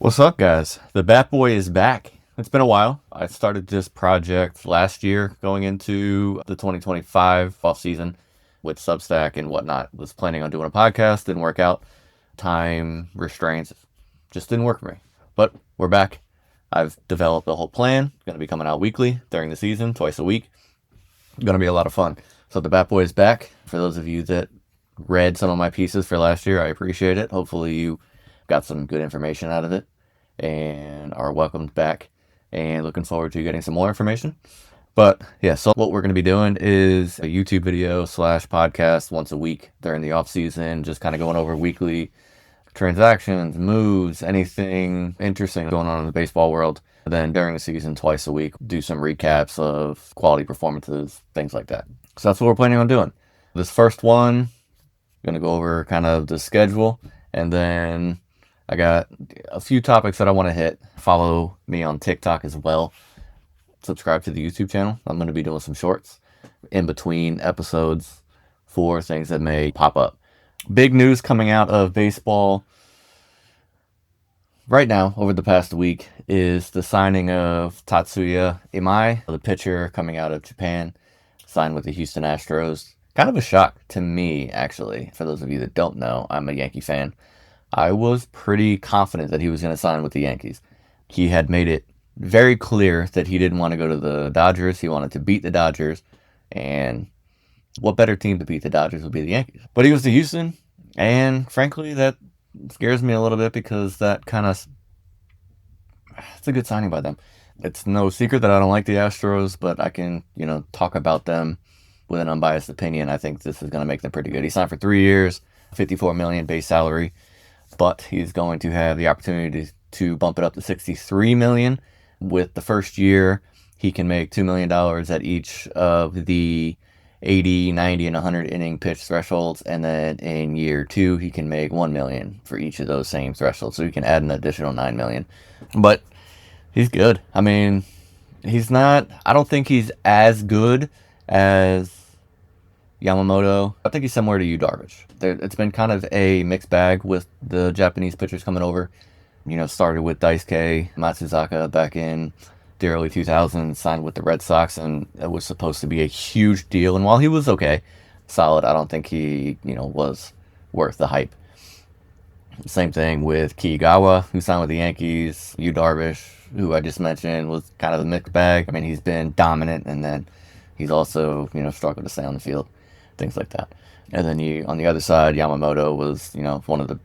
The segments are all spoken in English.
What's up, guys? The Bat Boy is back. It's been a while. I started this project last year going into the 2025 off season with Substack and whatnot. Was planning on doing a podcast, didn't work out. Time restraints just didn't work for me. But we're back. I've developed a whole plan. Going to be coming out weekly during the season, twice a week. Going to be a lot of fun. So the Bat Boy is back. For those of you that read some of my pieces for last year, I appreciate it. Hopefully you got some good information out of it and are welcomed back, and looking forward to getting some more information. But yeah, so what we're going to be doing is a YouTube video / podcast once a week during the off season, just kind of going over weekly transactions, moves, anything interesting going on in the baseball world. Then during the season, twice a week, do some recaps of quality performances, things like that. So that's what we're planning on doing. This first one, going to go over kind of the schedule, and then I got a few topics that I want to hit. Follow me on TikTok as well. Subscribe to the YouTube channel. I'm going to be doing some shorts in between episodes for things that may pop up. Big news coming out of baseball right now over the past week is the signing of Tatsuya Imai, the pitcher coming out of Japan, signed with the Houston Astros. Kind of a shock to me, actually. For those of you that don't know, I'm a Yankee fan. I was pretty confident that he was going to sign with the Yankees. He had made it very clear that he didn't want to go to the Dodgers. He wanted to beat the Dodgers. And what better team to beat the Dodgers would be the Yankees? But he was to Houston. And frankly, that scares me a little bit because that kind of... it's a good signing by them. It's no secret that I don't like the Astros, but I can, talk about them with an unbiased opinion. I think this is going to make them pretty good. He signed for 3 years, $54 million base salary. But he's going to have the opportunity to bump it up to $63 million. With the first year, he can make $2 million at each of the 80, 90, and 100 inning pitch thresholds. And then in year 2, he can make $1 million for each of those same thresholds. So he can add an additional $9 million. But he's good. I mean, I don't think he's as good as Yamamoto. I think he's similar to Yu Darvish. It's been kind of a mixed bag with the Japanese pitchers coming over. Started with Daisuke Matsuzaka back in the early 2000s, signed with the Red Sox, and it was supposed to be a huge deal. And while he was solid, I don't think he, was worth the hype. Same thing with Kiyogawa, who signed with the Yankees. Yu Darvish, who I just mentioned, was kind of a mixed bag. I mean, he's been dominant, and then he's also, struggled to stay on the field. Things like that. And then on the other side, Yamamoto was, one of the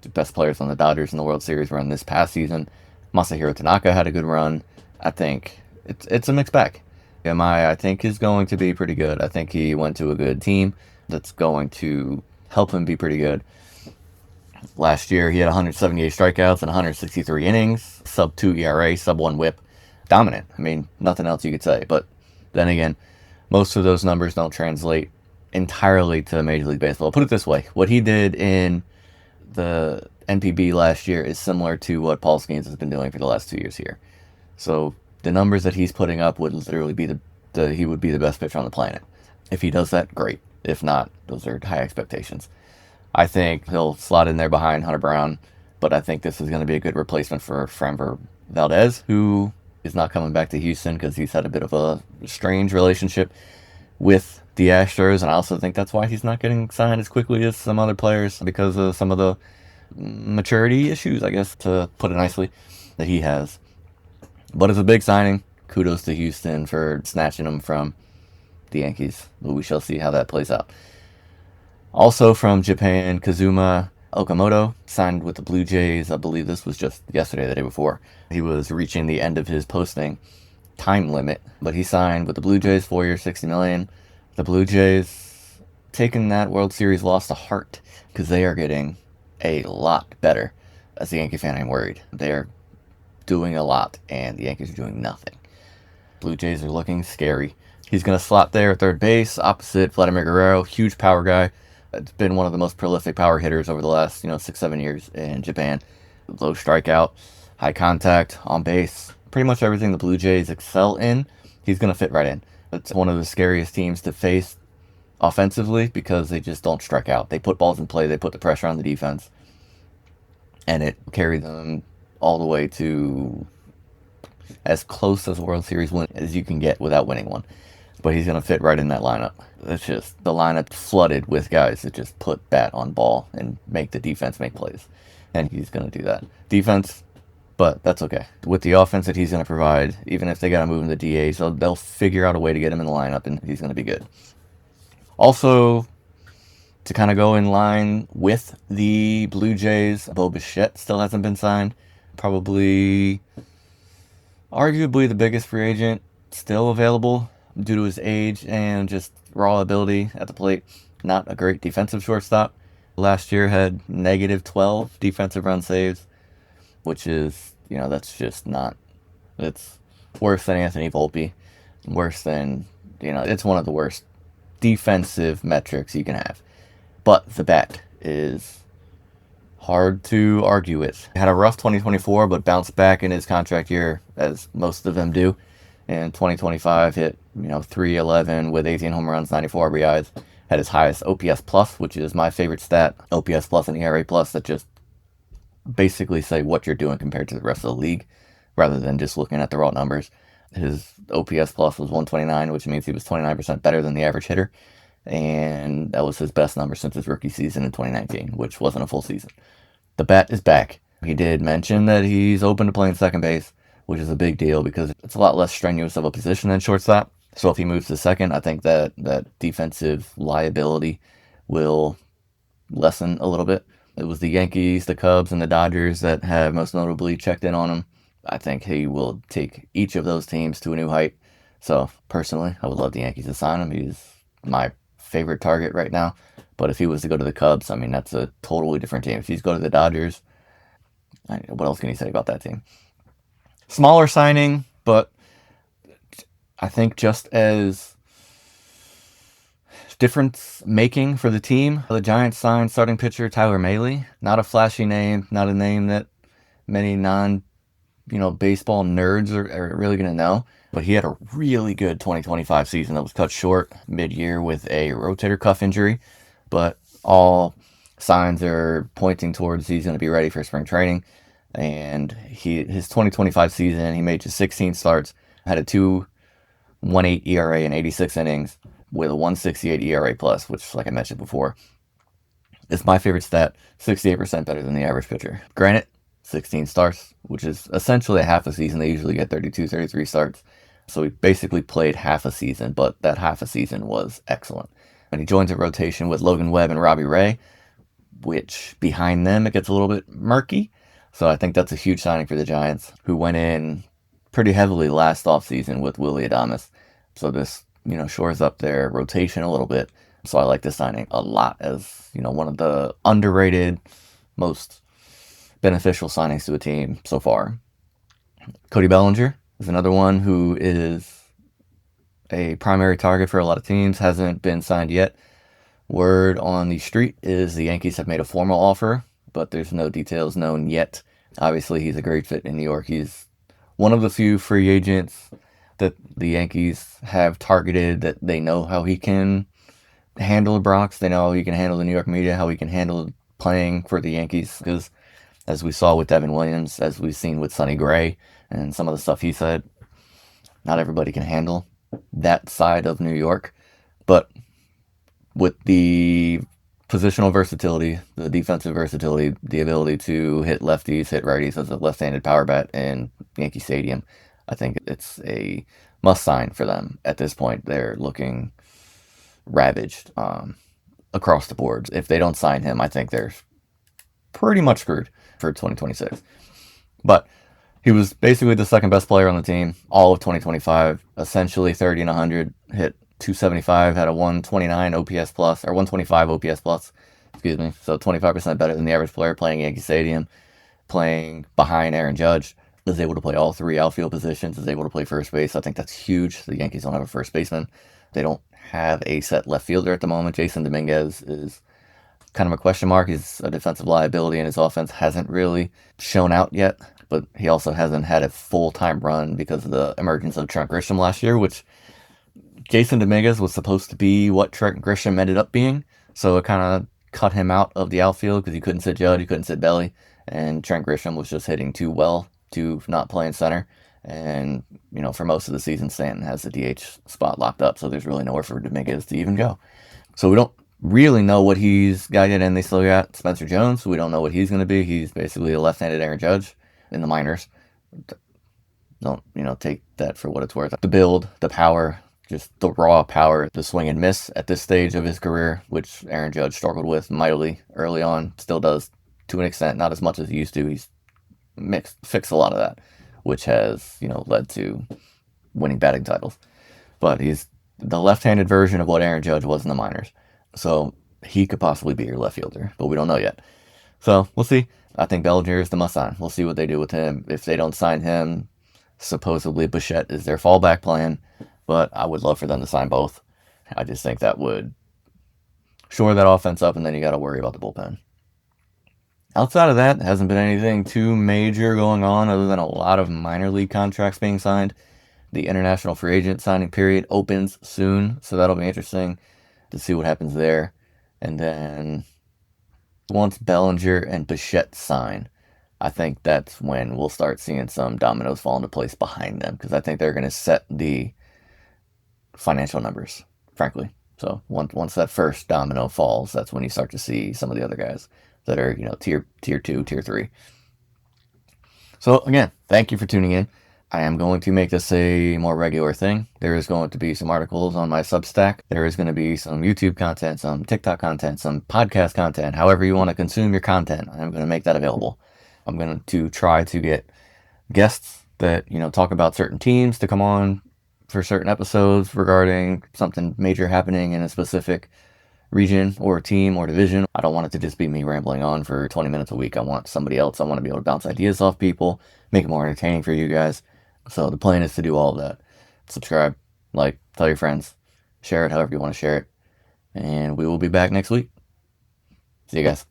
best players on the Dodgers in the World Series run this past season. Masahiro Tanaka had a good run. I think it's a mixed bag. Imai, I think, is going to be pretty good. I think he went to a good team that's going to help him be pretty good. Last year, he had 178 strikeouts and 163 innings, sub-2 ERA, sub-1 whip. Dominant. I mean, nothing else you could say. But then again, most of those numbers don't translate entirely to Major League Baseball. Put it this way. What he did in the NPB last year is similar to what Paul Skeens has been doing for the last 2 years here. So the numbers that he's putting up would literally be he would be the best pitcher on the planet. If he does that, great. If not, those are high expectations. I think he'll slot in there behind Hunter Brown, but I think this is going to be a good replacement for Framber Valdez, who is not coming back to Houston because he's had a bit of a strange relationship with the Astros, and I also think that's why he's not getting signed as quickly as some other players, because of some of the maturity issues, I guess, to put it nicely, that he has. But it's a big signing. Kudos to Houston for snatching him from the Yankees. But we shall see how that plays out. Also from Japan, Kazuma Okamoto signed with the Blue Jays. I believe this was just yesterday, the day before. He was reaching the end of his posting time limit, but he signed with the Blue Jays, 4 years, $60 million. The Blue Jays, taking that World Series loss to heart, because they are getting a lot better. As a Yankee fan, I'm worried. They're doing a lot, and the Yankees are doing nothing. Blue Jays are looking scary. He's going to slot there at third base, opposite Vladimir Guerrero, huge power guy. It's been one of the most prolific power hitters over the last, 6-7 years in Japan. Low strikeout, high contact, on base. Pretty much everything the Blue Jays excel in, he's going to fit right in. It's one of the scariest teams to face offensively because they just don't strike out. They put balls in play, they put the pressure on the defense, and it carried them all the way to as close as a World Series win as you can get without winning one. But he's going to fit right in that lineup. It's just the lineup flooded with guys that just put bat on ball and make the defense make plays. And he's going to do that. Defense, but that's okay. With the offense that he's going to provide, even if they got to move him to DA, so they'll figure out a way to get him in the lineup, and he's going to be good. Also, to kind of go in line with the Blue Jays, Bichette still hasn't been signed. Probably, arguably the biggest free agent still available due to his age and just raw ability at the plate. Not a great defensive shortstop. Last year had negative 12 defensive run saves, which is, that's just not, it's worse than Anthony Volpe, worse than, it's one of the worst defensive metrics you can have. But the bat is hard to argue with. Had a rough 2024, but bounced back in his contract year, as most of them do. And 2025 hit, 311 with 18 home runs, 94 RBIs. Had his highest OPS plus, which is my favorite stat. OPS plus and ERA plus that just basically say what you're doing compared to the rest of the league, rather than just looking at the raw numbers. His OPS plus was 129, which means he was 29% better than the average hitter. And that was his best number since his rookie season in 2019, which wasn't a full season. The bat is back. He did mention that he's open to playing second base, which is a big deal because it's a lot less strenuous of a position than shortstop. So if he moves to second, I think that defensive liability will lessen a little bit. It was the Yankees, the Cubs, and the Dodgers that have most notably checked in on him. I think he will take each of those teams to a new height. So personally, I would love the Yankees to sign him. He's my favorite target right now. But if he was to go to the Cubs, that's a totally different team. If he's go to the Dodgers, what else can you say about that team? Smaller signing, but I think just as difference making for the team. The Giants signed starting pitcher Tyler Mahle. Not a flashy name, not a name that many baseball nerds are really going to know. But he had a really good 2025 season that was cut short mid-year with a rotator cuff injury. But all signs are pointing towards he's going to be ready for spring training. And his 2025 season, he made just 16 starts, had a 2.18 ERA in 86 innings with a 1.68 ERA plus, which, like I mentioned before, is my favorite stat. 68% better than the average pitcher. Granted, 16 starts, which is essentially a half a season. They usually get 32, 33 starts. So he basically played half a season, but that half a season was excellent. And he joins a rotation with Logan Webb and Robbie Ray, which behind them it gets a little bit murky. So I think that's a huge signing for the Giants, who went in pretty heavily last offseason with Willy Adames. So this, shores up their rotation a little bit. So I like this signing a lot as, one of the underrated, most beneficial signings to a team so far. Cody Bellinger is another one who is a primary target for a lot of teams, hasn't been signed yet. Word on the street is the Yankees have made a formal offer, but there's no details known yet. Obviously, he's a great fit in New York. He's one of the few free agents that the Yankees have targeted that they know how he can handle the Bronx. They know how he can handle the New York media, how he can handle playing for the Yankees. Because as we saw with Devin Williams, as we've seen with Sonny Gray, and some of the stuff he said, not everybody can handle that side of New York. But with the positional versatility, the defensive versatility, the ability to hit lefties, hit righties as a left-handed power bat in Yankee Stadium, I think it's a must-sign for them. At this point, they're looking ravaged across the board. If they don't sign him, I think they're pretty much screwed for 2026. But he was basically the second best player on the team all of 2025, essentially 30 and 100, hit 275, had a 129 OPS plus, or 125 OPS plus, so 25% better than the average player playing Yankee Stadium, playing behind Aaron Judge, is able to play all three outfield positions, is able to play first base. I think that's huge. The Yankees don't have a first baseman. They don't have a set left fielder at the moment. Jason Dominguez is kind of a question mark. He's a defensive liability, and his offense hasn't really shown out yet, but he also hasn't had a full-time run because of the emergence of Trent Grisham last year, which Jason Dominguez was supposed to be what Trent Grisham ended up being, so it kind of cut him out of the outfield because he couldn't sit Judd, he couldn't sit Belly, and Trent Grisham was just hitting too well to not play in center. And, for most of the season, Stanton has the DH spot locked up, so there's really nowhere for Dominguez to even go. So we don't really know what he's got yet, and they still got Spencer Jones. We don't know what he's going to be. He's basically a left-handed Aaron Judge in the minors. Don't, take that for what it's worth. The build, the power, just the raw power, the swing and miss at this stage of his career, which Aaron Judge struggled with mightily early on, still does to an extent, not as much as he used to. He's fixed a lot of that, which has, led to winning batting titles. But he's the left-handed version of what Aaron Judge was in the minors. So he could possibly be your left fielder, but we don't know yet. So we'll see. I think Bellinger is the must-sign. We'll see what they do with him. If they don't sign him, supposedly Bichette is their fallback plan, but I would love for them to sign both. I just think that would shore that offense up, and then you got to worry about the bullpen. Outside of that, hasn't been anything too major going on other than a lot of minor league contracts being signed. The international free agent signing period opens soon, so that'll be interesting to see what happens there. And then once Bellinger and Bichette sign, I think that's when we'll start seeing some dominoes fall into place behind them, because I think they're going to set the financial numbers, frankly. So once that first domino falls, that's when you start to see some of the other guys that are, tier 2, tier 3. So again, thank you for tuning in. I am going to make this a more regular thing. There is going to be some articles on my Substack. There is going to be some YouTube content, some TikTok content, some podcast content, however you want to consume your content. I'm going to make that available. I'm going to try to get guests that, talk about certain teams to come on for certain episodes regarding something major happening in a specific region or team or division. I don't want it to just be me rambling on for 20 minutes a week. I want somebody else. I want to be able to bounce ideas off people, make it more entertaining for you guys. So the plan is to do all of that. Subscribe, like, tell your friends, share it however you want to share it. And we will be back next week. See you guys.